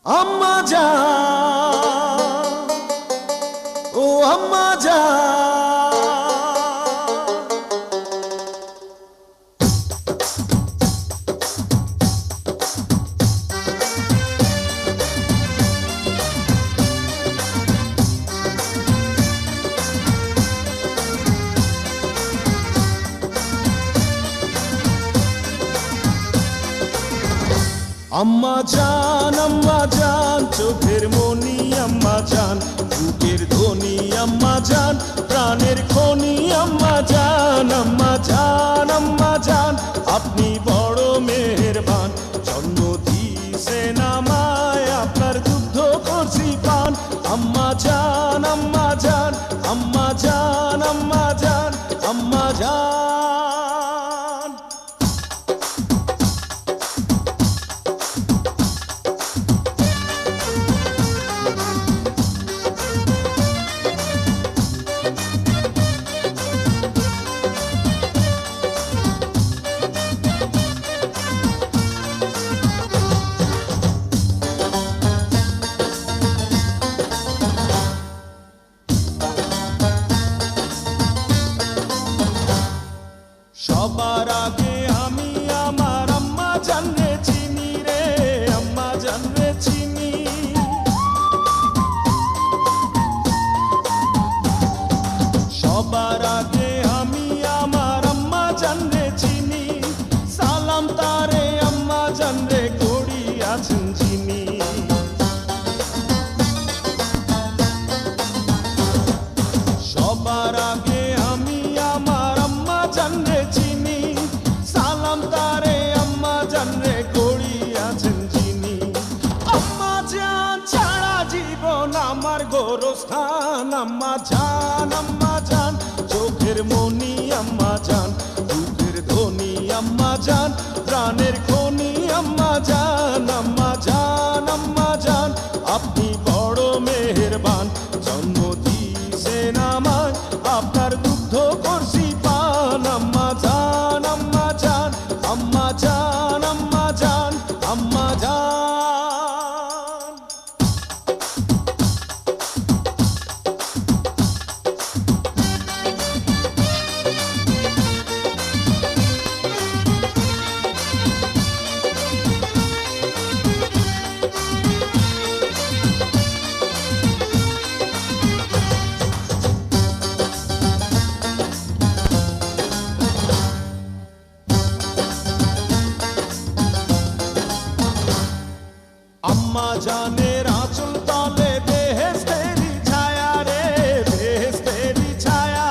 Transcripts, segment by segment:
আম্মা জান, ও আম্মা জান। আম্মা জান, চোখের মনি আম্মা জান, বুকের ধ্বনি আম্মা জান, প্রাণের খনি আম্মা জান। আম্মা জান, আম্মা জান, আপনি বড় মেহেরবান, জন্ম দিয়েছেন আমায়, আপনার দুগ্ধ করছি পান। আম্মা জান, আম্মা জান, আম্মা জান, আম্মা জান, আম্মা জান। সবার আগে আমি আমার আম্মা জানরে চিনি রে, আম্মা জানরে চিনি। সবার আগে আমি আমার আম্মা জানরে চিনি, সালাম তারে আম্মা জানরে করি আছেন যিনি। সবার আগে আমি আমার আম্মা জানরে চিনি, সালাম তারে আম্মা জানরে করি আছেন যিনি। আম্মা জান ছাড়া জীবন আমার গোরস্থান। আম্মা জান, চোখের মনি আম্মা জান, বুকের ধ্বনি আম্মা জান, প্রাণের খনি আম্মা জান। আম্মা জান, আম্মা জান, আপনি বড় মেহেরবান, জন্ম দিয়েছেন আমায়, আপনার দুগ্ধ করছি পান। আম্মা জান, আম্মা জান, আম্মা জান, আম্মা জান, আম্মা জান। আম্মা জানের আঁচল তলে বেহেশতেরি ছায়া রে, বেহেশতেরি ছায়া।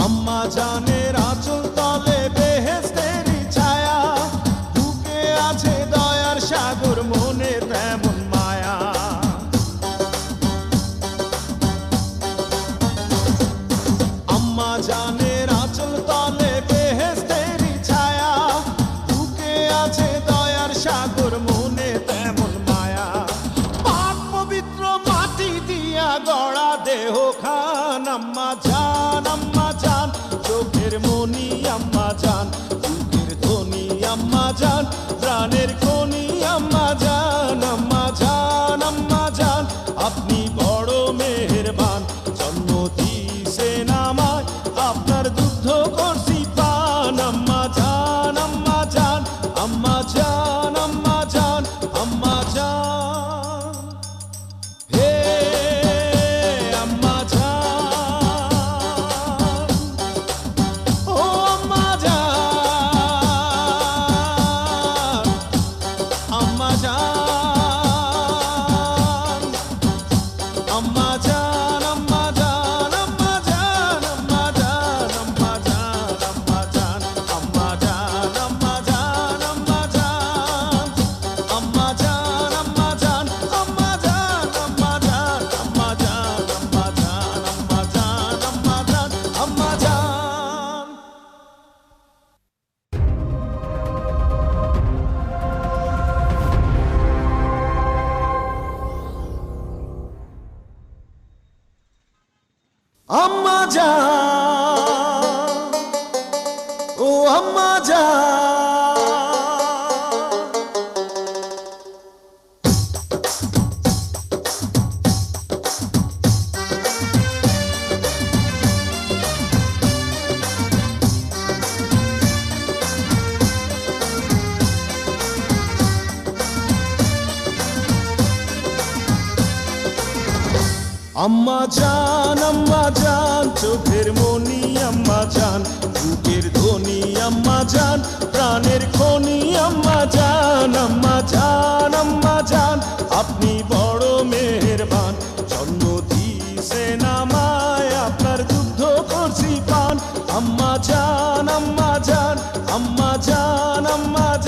আম্মা জানের আঁচল তলে বেহেশতেরি ছায়া, বুকে আছে দয়ার সাগর, মনে তেমন মায়া। আম্মা জানের আঁচল তলে বেহেশতেরি ছায়া, বুকে আছে দয়ার সাগর, মনে তেমন মায়া। পাক পবিত্র মাটি দিয়া গড়া দেহ খান। আম্মা জান, চোখের মনি আম্মা জান, বুকের ধ্বনি আম্মা জান, প্রাণের খনি আম্মা জান। আম্মা জান, আম্মা জান, আপনি বড় মেহেরবান, জন্ম দিয়েছেন আমায়, আপনার দুগ্ধ করছি পান। আম্মা জান, আম্মা জান, আম্মা জান, আম্মা জান, আম্মা জান। হে আম্মা জান, ও আম্মা জান, আম্মা জান, আম্মা জান, আম্মা জান, আম্মা জান, আম্মা জান, আম্মা জান, আম্মা জান, আম্মা জান, আম্মা জান, আম্মা জান, আম্মা জান, আম্মা জান, আম্মা জান, আম্মা জান, আম্মা জান, আম্মা জান, আম্মা জান, আম্মা জান, আম্মা জান। আম্মা জান, ও আম্মা জান। আম্মা জান চোখের মনি আম্মা জান, বুকের ধ্বনি আম্মা জান, প্রাণের খনি আম্মা জান। আম্মা জান আপনি বড় মেহেরবান, জন্ম দিয়েছেন আমায়, আপনার দুগ্ধ করছি পান। আম্মা জান আম্মা জান আম্মা জান আম্মা জান।